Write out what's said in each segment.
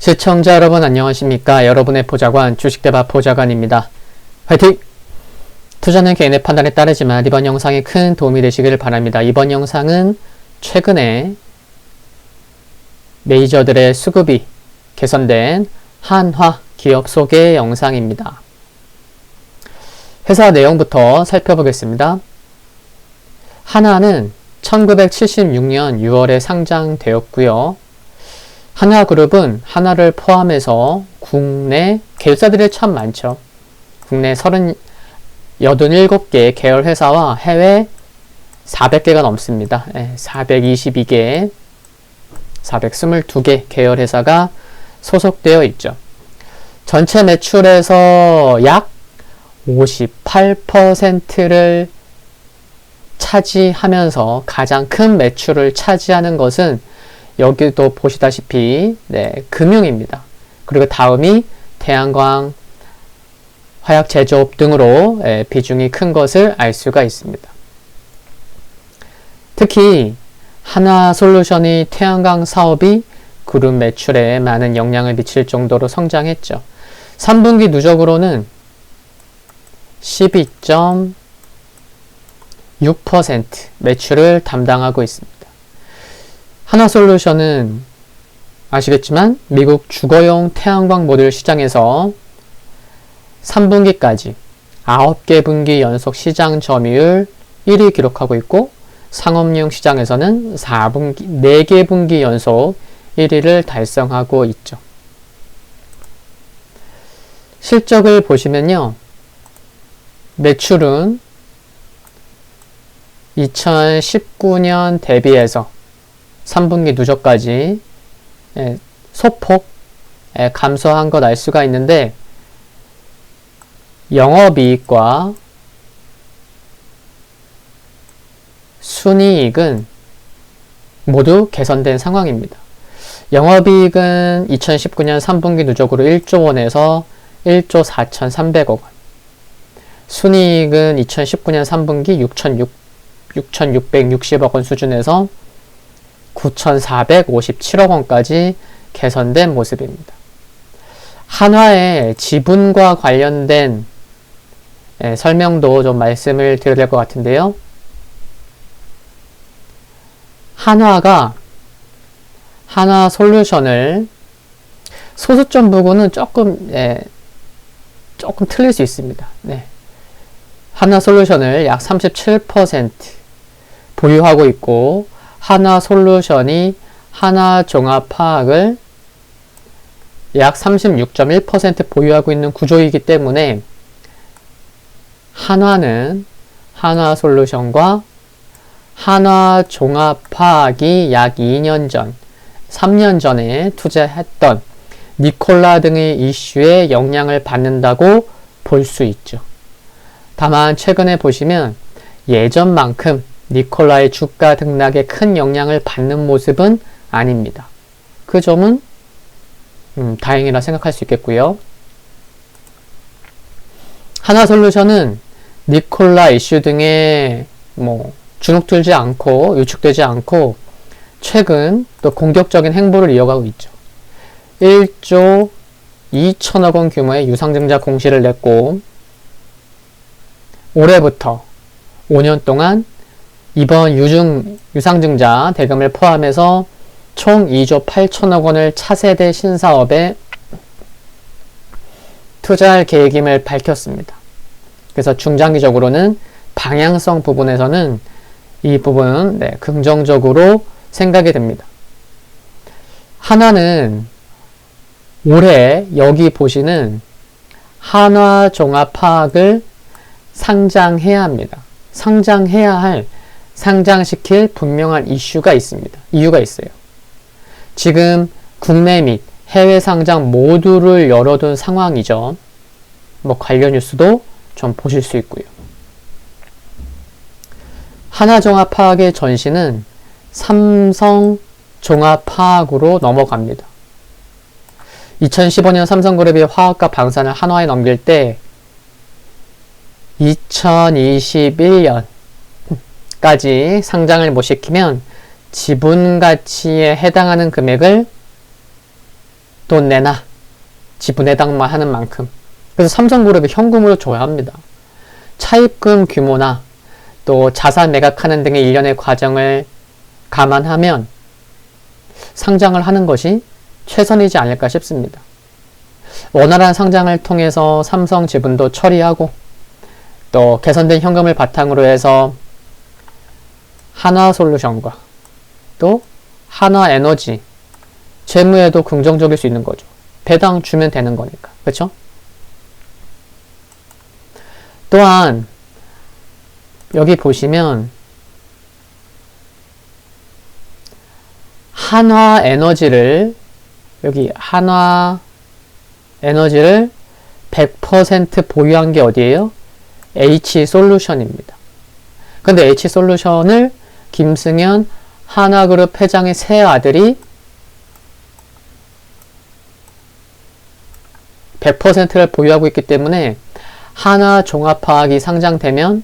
시청자 여러분 안녕하십니까? 여러분의 보좌관 주식대박 보좌관입니다. 화이팅! 투자는 개인의 판단에 따르지만 이번 영상이 큰 도움이 되시길 바랍니다. 이번 영상은 최근에 메이저들의 수급이 개선된 한화 기업 소개 영상입니다. 회사 내용부터 살펴보겠습니다. 한화는 1976년 6월에 상장되었고요. 한화그룹은 한화를 포함해서 국내 계열사들이 참 많죠. 국내 87개 계열 회사와 해외 400개가 넘습니다. 422개, 422개 계열 회사가 소속되어 있죠. 전체 매출에서 약 58%를 차지하면서 가장 큰 매출을 차지하는 것은 여기도 보시다시피 금융입니다. 그리고 다음이 태양광, 화약 제조업 등으로 비중이 큰 것을 알 수가 있습니다. 특히 한화솔루션이 태양광 사업이 그룹 매출에 많은 영향을 미칠 정도로 성장했죠. 3분기 누적으로는 12.6% 매출을 담당하고 있습니다. 한화솔루션은 아시겠지만 미국 주거용 태양광 모듈 시장에서 3분기까지 9개 분기 연속 시장 점유율 1위 기록하고 있고, 상업용 시장에서는 4개 분기 연속 1위를 달성하고 있죠. 실적을 보시면요, 매출은 2019년 대비해서 3분기 누적까지 소폭 감소한 것 알 수가 있는데, 영업이익과 순이익은 모두 개선된 상황입니다. 영업이익은 2019년 3분기 누적으로 1조 원에서 1조 4,300억 원, 순이익은 2019년 3분기 6,660억 원 수준에서 9,457억 원까지 개선된 모습입니다. 한화의 지분과 관련된 설명도 좀 말씀을 드려야 될 것 같은데요. 한화가 한화솔루션을 소수점 부분은 조금 틀릴 수 있습니다. 한화솔루션을 약 37% 보유하고 있고, 한화솔루션이 한화종합화학을 약 36.1% 보유하고 있는 구조이기 때문에 한화는 한화솔루션과 한화종합화학이 약 2년 전, 3년 전에 투자했던 니콜라 등의 이슈에 영향을 받는다고 볼 수 있죠. 다만 최근에 보시면 예전만큼 니콜라의 주가 등락에 큰 영향을 받는 모습은 아닙니다. 그 점은 다행이라 생각할 수 있겠고요. 한화솔루션은 니콜라 이슈 등에 주눅들지 않고 위축되지 않고 최근 또 공격적인 행보를 이어가고 있죠. 1조 2천억 원 규모의 유상증자 공시를 냈고, 올해부터 5년 동안 이번 유상증자 대금을 포함해서 총 2조 8천억 원을 차세대 신사업에 투자할 계획임을 밝혔습니다. 그래서 중장기적으로는 방향성 부분에서는 이 부분은 긍정적으로 생각이 됩니다. 한화는 올해 여기 보시는 한화종합화학을 상장해야 합니다. 상장시킬 분명한 이유가 있습니다. 지금 국내 및 해외 상장 모두를 열어둔 상황이죠. 관련 뉴스도 좀 보실 수 있고요. 한화종합화학의 전신은 삼성종합화학으로 넘어갑니다. 2015년 삼성그룹이 화학과 방산을 한화에 넘길 때 2021년까지 상장을 못 시키면 지분 가치에 해당하는 금액을 돈 내놔. 지분해당만 하는 만큼. 그래서 삼성그룹이 현금으로 줘야 합니다. 차입금 규모나 또 자산 매각하는 등의 일련의 과정을 감안하면 상장을 하는 것이 최선이지 않을까 싶습니다. 원활한 상장을 통해서 삼성 지분도 처리하고 또 개선된 현금을 바탕으로 해서 한화솔루션과 또 한화에너지 재무에도 긍정적일 수 있는 거죠. 배당 주면 되는 거니까. 그렇죠? 또한 여기 보시면 한화에너지를 여기 한화에너지를 100% 보유한 게 어디예요? H솔루션입니다. 근데 H솔루션을 김승현 한화그룹 회장의 새 아들이 100%를 보유하고 있기 때문에 한화종합화학이 상장되면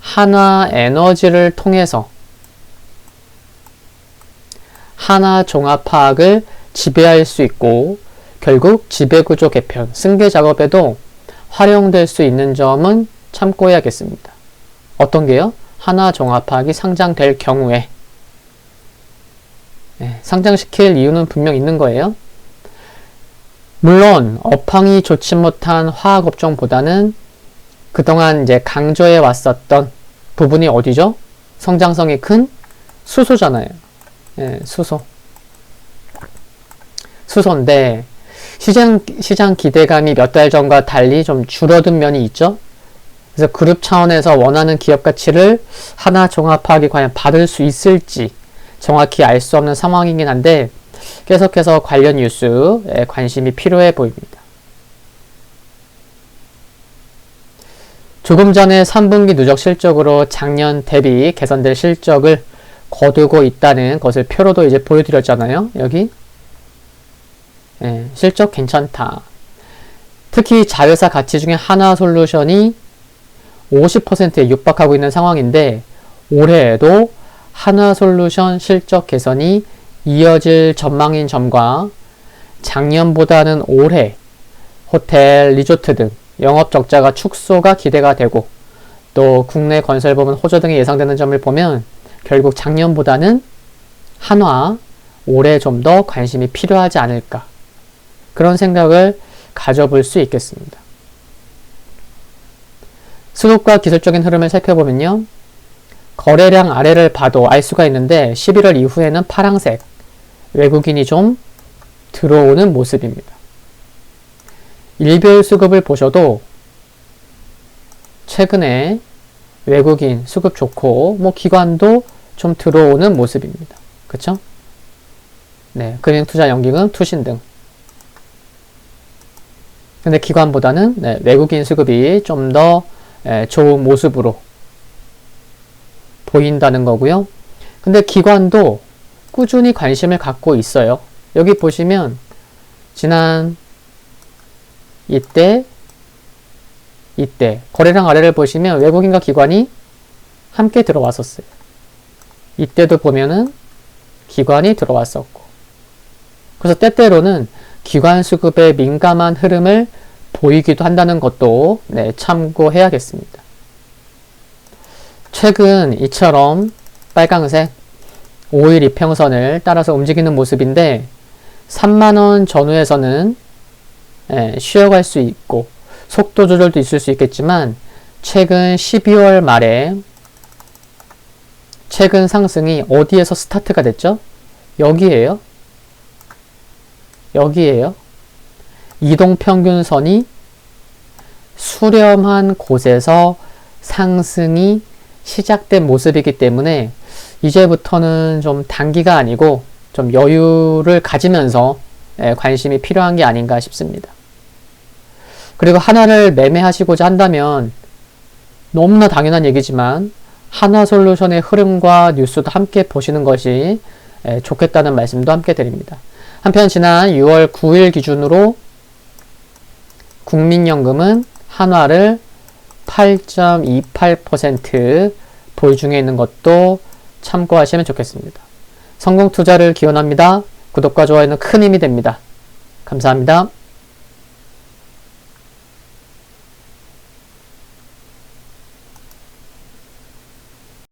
한화에너지를 통해서 한화종합화학을 지배할 수 있고 결국 지배구조 개편, 승계 작업에도 활용될 수 있는 점은 참고해야겠습니다. 어떤 게요? 한화종합화학이 상장될 경우에 상장시킬 이유는 분명 있는 거예요. 물론 업황이 좋지 못한 화학업종보다는 그동안 이제 강조해 왔었던 부분이 어디죠? 성장성이 큰 수소잖아요. 수소인데 시장 기대감이 몇 달 전과 달리 좀 줄어든 면이 있죠. 그래서 그룹 차원에서 원하는 기업 가치를 한화종합화학이 과연 받을 수 있을지 정확히 알 수 없는 상황이긴 한데 계속해서 관련 뉴스에 관심이 필요해 보입니다. 조금 전에 3분기 누적 실적으로 작년 대비 개선될 실적을 거두고 있다는 것을 표로도 이제 보여드렸잖아요. 여기 실적 괜찮다. 특히 자회사 가치 중에 한화솔루션이 50%에 육박하고 있는 상황인데 올해에도 한화솔루션 실적 개선이 이어질 전망인 점과 작년보다는 올해 호텔, 리조트 등 영업 적자가 축소가 기대가 되고 또 국내 건설부문 호조 등이 예상되는 점을 보면 결국 작년보다는 한화 올해 좀 더 관심이 필요하지 않을까 그런 생각을 가져볼 수 있겠습니다. 수급과 기술적인 흐름을 살펴보면요. 거래량 아래를 봐도 알 수가 있는데 11월 이후에는 파랑색 외국인이 좀 들어오는 모습입니다. 일별 수급을 보셔도 최근에 외국인 수급 좋고 뭐 기관도 좀 들어오는 모습입니다. 그쵸? 금융투자 연기금, 투신 등. 근데 기관보다는 외국인 수급이 좀 더 좋은 모습으로 보인다는 거고요. 근데 기관도 꾸준히 관심을 갖고 있어요. 여기 보시면 지난 이때 거래량 아래를 보시면 외국인과 기관이 함께 들어왔었어요. 이때도 보면은 기관이 들어왔었고 그래서 때때로는 기관 수급에 민감한 흐름을 보이기도 한다는 것도 참고해야겠습니다. 최근 이처럼 빨강색 5일 이평선을 따라서 움직이는 모습인데 3만원 전후에서는 쉬어갈 수 있고 속도 조절도 있을 수 있겠지만 최근 12월 말에 최근 상승이 어디에서 스타트가 됐죠? 여기에요. 이동평균선이 수렴한 곳에서 상승이 시작된 모습이기 때문에 이제부터는 좀 단기가 아니고 좀 여유를 가지면서 관심이 필요한 게 아닌가 싶습니다. 그리고 하나를 매매하시고자 한다면 너무나 당연한 얘기지만 한화솔루션의 흐름과 뉴스도 함께 보시는 것이 좋겠다는 말씀도 함께 드립니다. 한편 지난 6월 9일 기준으로 국민연금은 한화를 8.28% 보유중에 있는 것도 참고하시면 좋겠습니다. 성공 투자를 기원합니다. 구독과 좋아요는 큰 힘이 됩니다. 감사합니다.